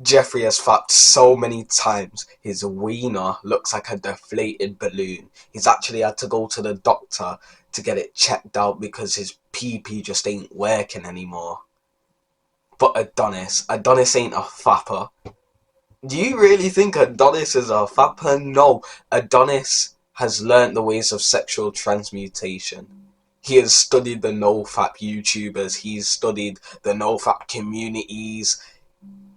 Jeffrey has fapped so many times, his wiener looks like a deflated balloon. He's actually had to go to the doctor to get it checked out because his pee just ain't working anymore. But Adonis ain't a fapper. Do you really think Adonis is a fapper? No, Adonis has learnt the ways of sexual transmutation. He has studied the NoFap YouTubers, he's studied the NoFap communities,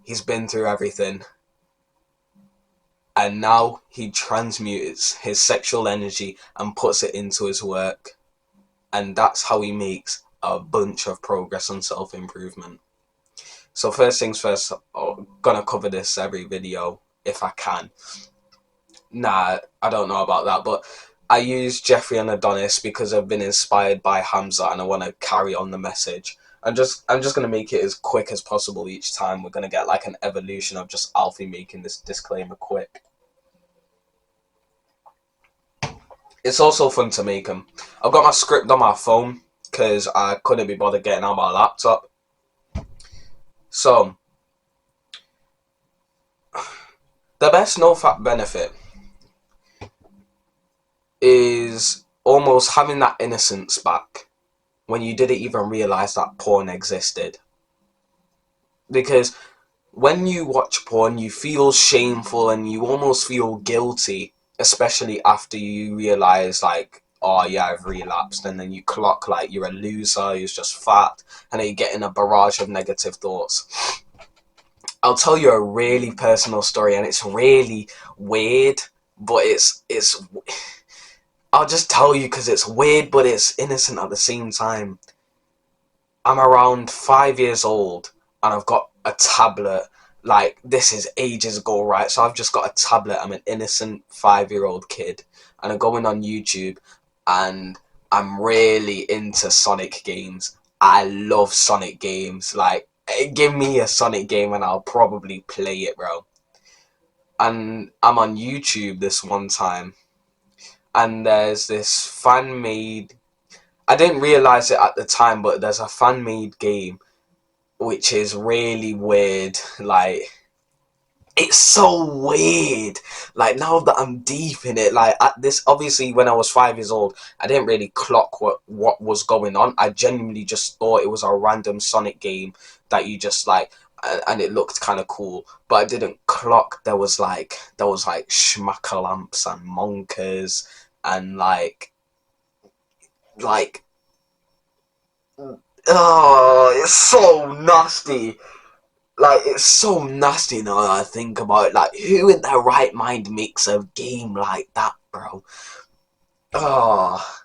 he's been through everything. And now he transmutes his sexual energy and puts it into his work. And that's how he makes a bunch of progress on self-improvement. So first things first, I'm gonna cover this every video if I can. Nah, I don't know about that, but I use Jeffrey and Adonis because I've been inspired by Hamza and I want to carry on the message. I'm just gonna make it as quick as possible each time. We're gonna get like an evolution of just Alfie making this disclaimer quick. It's also fun to make them. I've got my script on my phone because I couldn't be bothered getting out my laptop. So, the best NoFap benefit is almost having that innocence back when you didn't even realise that porn existed. Because when you watch porn, you feel shameful and you almost feel guilty, especially after you realise, like, oh yeah, I've relapsed, and then you clock like you're a loser who's just fat, and then you get in a barrage of negative thoughts. I'll tell you a really personal story, and it's really weird, but it's I'll just tell you because it's weird, but it's innocent at the same time. I'm around 5 years old, and I've got a tablet. Like, this is ages ago, right? So I've just got a tablet. I'm an innocent 5-year-old kid, and I'm going on YouTube, and I'm really into Sonic games. I love Sonic games. Like, give me a Sonic game, and I'll probably play it, bro. And I'm on YouTube this one time, and there's this fan made. I didn't realize it at the time, but there's a fan made game which is really weird. Like, it's so weird. Like, now that I'm deep in it, like, at this, obviously when I was 5 years old, I didn't really clock what was going on. I genuinely just thought it was a random Sonic game that you just like, and it looked kind of cool, but I didn't clock there was like schmackalamps and monkers and like oh, it's so nasty. Like, it's so nasty now that I think about it. Like, who in their right mind makes a game like that, bro? Oh,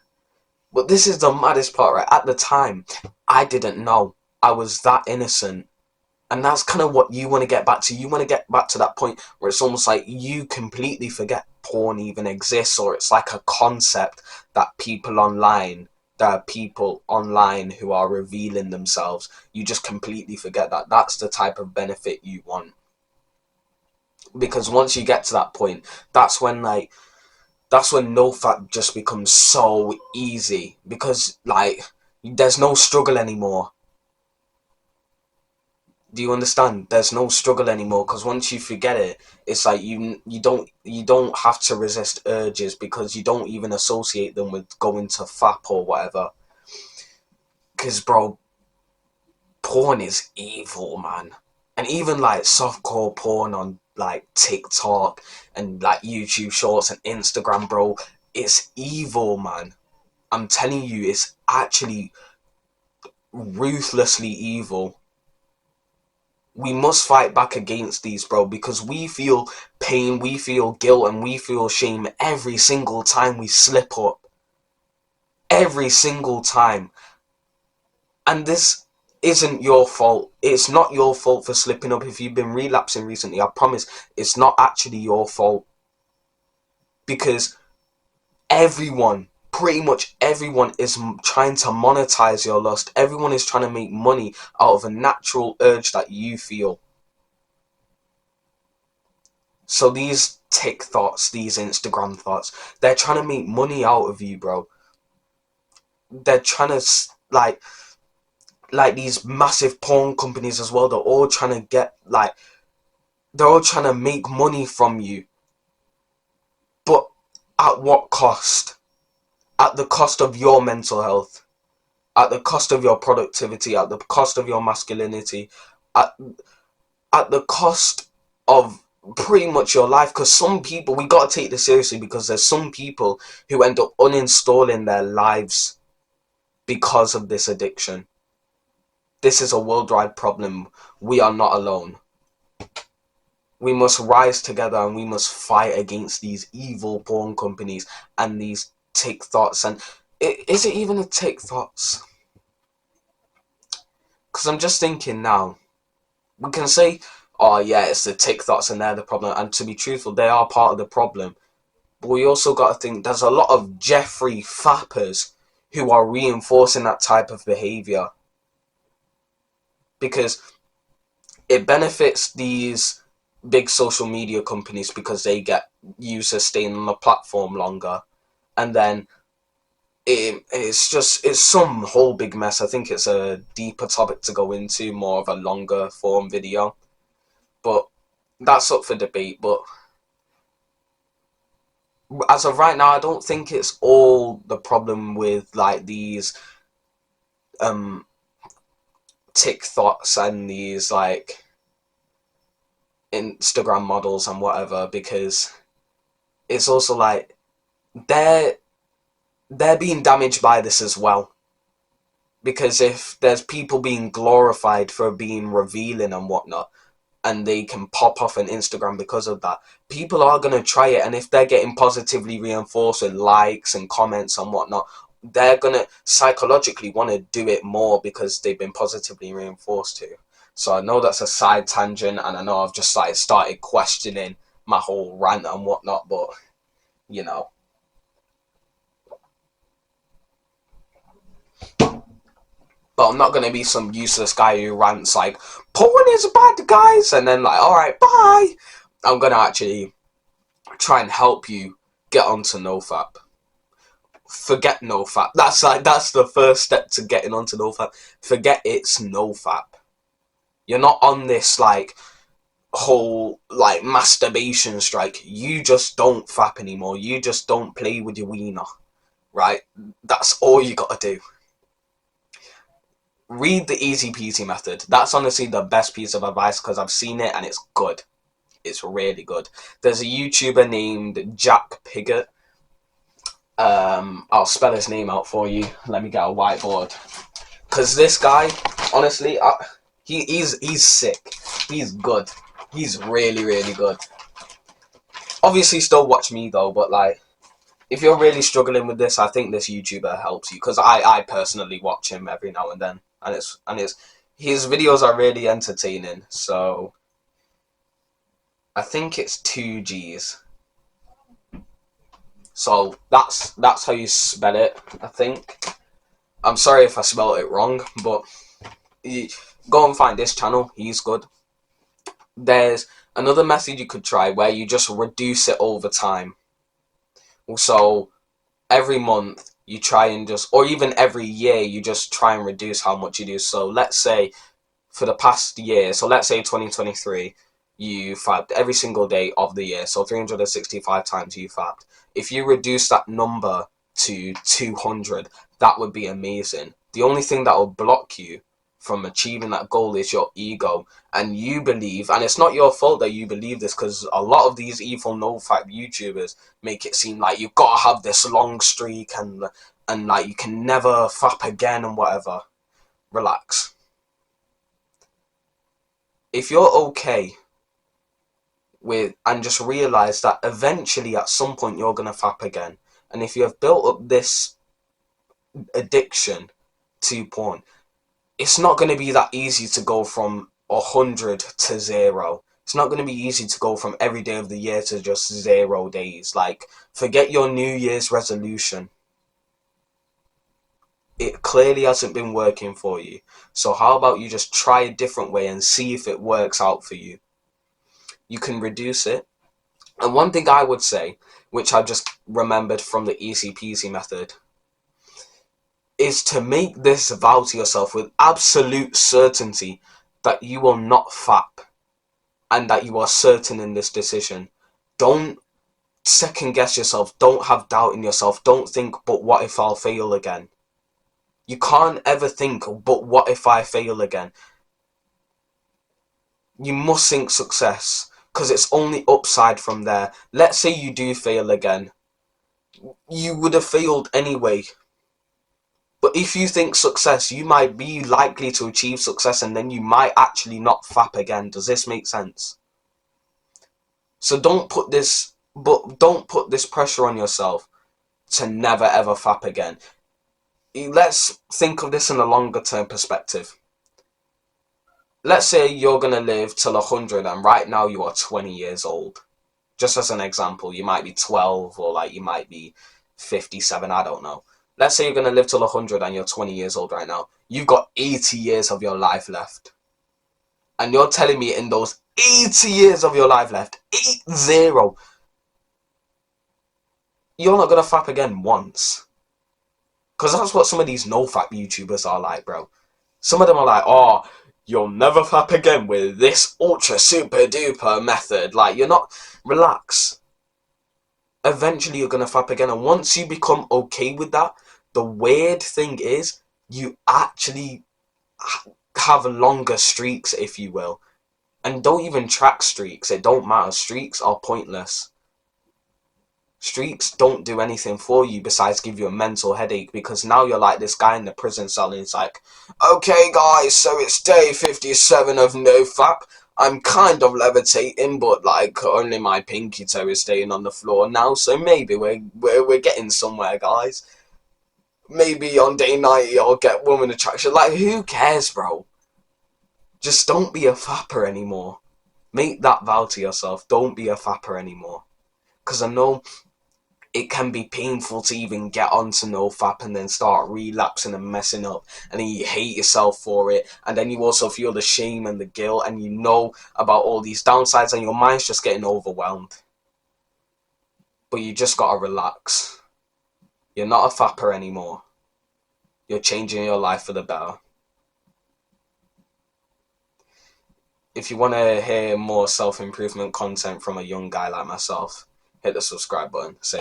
but this is the maddest part, right? At the time, I didn't know. I was that innocent. And that's kind of what you want to get back to. You want to get back to that point where it's almost like you completely forget porn even exists, or it's like a concept that there are people online who are revealing themselves. You just completely forget that. That's the type of benefit you want. Because once you get to that point, that's when NoFap just becomes so easy. Because like there's no struggle anymore. Do you understand? There's no struggle anymore because once you forget it, it's like you don't have to resist urges because you don't even associate them with going to FAP or whatever. Because bro, porn is evil, man. And even like softcore porn on like TikTok and like YouTube Shorts and Instagram, bro, it's evil, man. I'm telling you, it's actually ruthlessly evil. We must fight back against these, bro, because we feel pain, we feel guilt, and we feel shame every single time we slip up. Every single time. And this isn't your fault. It's not your fault for slipping up. If you've been relapsing recently, I promise it's not actually your fault. Because pretty much everyone is trying to monetize your lust. Everyone is trying to make money out of a natural urge that you feel. So these tick thoughts, these Instagram thoughts, they're trying to make money out of you, bro. They're trying to, like these massive porn companies as well, they're all trying to get, like, They're all trying to make money from you. But at what cost? At the cost of your mental health. At the cost of your productivity. At the cost of your masculinity. At the cost of pretty much your life. Because some people, we got to take this seriously, because there's some people who end up uninstalling their lives because of this addiction. This is a worldwide problem. We are not alone. We must rise together, and we must fight against these evil porn companies and these TikToks. And is it even a TikToks? Because I'm just thinking now, we can say, oh yeah, it's the TikToks and they're the problem. And to be truthful, they are part of the problem. But we also got to think there's a lot of Jeffrey fappers who are reinforcing that type of behavior. Because it benefits these big social media companies because they get users staying on the platform longer. And then it's some whole big mess. I think it's a deeper topic to go into, more of a longer form video. But that's up for debate. But as of right now, I don't think it's all the problem with like these TikToks and these like Instagram models and whatever, because it's also like they're being damaged by this as well. Because if there's people being glorified for being revealing and whatnot, and they can pop off on Instagram because of that, people are going to try it. And if they're getting positively reinforced with likes and comments and whatnot, they're going to psychologically want to do it more because they've been positively reinforced to. So I know that's a side tangent, and I know I've just like started questioning my whole rant and whatnot, but you know. But I'm not going to be some useless guy who rants like, porn is bad, guys, and then like, alright, bye. I'm going to actually try and help you get onto NoFap. Forget NoFap. That's the first step to getting onto NoFap. Forget it's NoFap. You're not on this like whole like masturbation strike. You just don't fap anymore. You just don't play with your wiener, right? That's all you gotta do. Read the easy peasy method. That's honestly the best piece of advice, because I've seen it and it's good. It's really good. There's a YouTuber named Jack Piggott. I'll spell his name out for you. Let me get a whiteboard. Because this guy, honestly, he's sick. He's good. He's really, really good. Obviously, still watch me though, but like, if you're really struggling with this, I think this YouTuber helps you, because I personally watch him every now and then, and his videos are really entertaining. So I think it's 2Gs. So that's how you spell it, I think. I'm sorry if I spelled it wrong, but go and find this channel. He's good. There's another method you could try where you just reduce it over time. So every month you try and just, or even every year, you just try and reduce how much you do. So let's say for the past year, so let's say 2023, you fapped every single day of the year, so 365 times you fapped. If you reduce that number to 200, that would be amazing. The only thing that will block you from achieving that goal is your ego. And you believe, and it's not your fault that you believe this, because a lot of these evil NoFap YouTubers make it seem like you've got to have this long streak and like you can never fap again and whatever. Relax. If you're okay with, and just realize that eventually at some point you're going to fap again, and if you have built up this addiction to porn, it's not going to be that easy to go from 100 to 0. It's not going to be easy to go from every day of the year to just 0 days. Like, forget your New Year's resolution. It clearly hasn't been working for you. So how about you just try a different way and see if it works out for you. You can reduce it. And one thing I would say, which I just remembered from the easy peasy method, is to make this vow to yourself with absolute certainty that you will not fap. and that you are certain in this decision. Don't second guess yourself. Don't have doubt in yourself. Don't think, but what if I'll fail again? You can't ever think, but what if I fail again? You must think success, because it's only upside from there. Let's say you do fail again. You would have failed anyway. But if you think success, you might be likely to achieve success, and then you might actually not fap again. Does this make sense? So don't put this pressure on yourself to never ever fap again. Let's think of this in a longer term perspective. Let's say you're going to live till 100 and right now you are 20 years old. Just as an example, you might be 12 or like you might be 57, I don't know. Let's say you're going to live till 100 and you're 20 years old right now. You've got 80 years of your life left. And you're telling me in those 80 years of your life left, 80, you're not going to fap again once. Because that's what some of these NoFap YouTubers are like, bro. Some of them are like, oh, you'll never fap again with this ultra super duper method. Like, you're not... Relax. Eventually you're going to fap again. And once you become okay with that, the weird thing is, you actually have longer streaks, if you will. And don't even track streaks. It don't matter. Streaks are pointless. Streaks don't do anything for you besides give you a mental headache, because now you're like this guy in the prison cell and it's like, okay guys, so it's day 57 of NoFap. I'm kind of levitating, but like only my pinky toe is staying on the floor now, so maybe we're getting somewhere, guys. Maybe on day 90 I'll get woman attraction. Like, who cares, bro? Just don't be a fapper anymore. Make that vow to yourself. Don't be a fapper anymore. Because I know it can be painful to even get onto NoFap and then start relapsing and messing up, and then you hate yourself for it, and then you also feel the shame and the guilt, and you know about all these downsides and your mind's just getting overwhelmed. But you just gotta relax. You're not a fapper anymore. You're changing your life for the better. If you want to hear more self-improvement content from a young guy like myself, hit the subscribe button. Say